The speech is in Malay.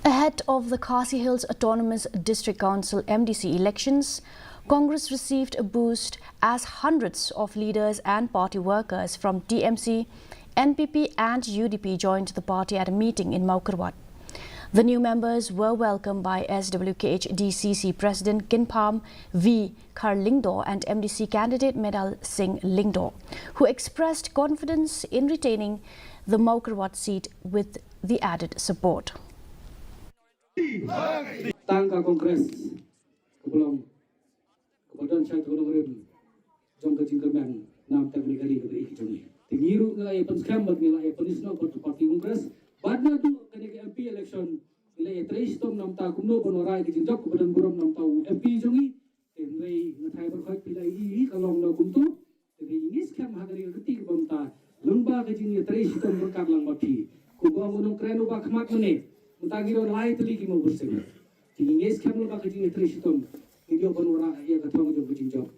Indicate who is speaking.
Speaker 1: Ahead of the Khasi Hills Autonomous District Council MDC elections, Congress received a boost as hundreds of leaders and party workers from TMC, NPP and UDP joined the party at a meeting in Mawkyrwat. The new members were welcomed by SWKH DCC President Kinpham V. Kharlingdo and MDC candidate Medal Singh Lingdo, who expressed confidence in retaining the Mawkyrwat seat with the added support.
Speaker 2: Tangka Kongres Kepulauan Kepada saya tolong rem jom kejingkeman nam teknik kali keberi kejungi. Tingiru nilai penskambut nilai penisno untuk parti Kongres. Badna tu ketika MP election nilai teristom nam ta kumno bonorai kejinjok kepada buram nam tahu MP jungi. Nilai ngatai berkait pilai ini kalau nak kumtu. Jadi ini skam hadari ketik bomta lembah kejingnya teristom berkat lang mati. Kubang unung keren ubah kemat mene. Mutagiro lai tuli ki mo bersih. Tinggi skam lo bakal jingi teristom. Video panora ia ketua jom kejinjok.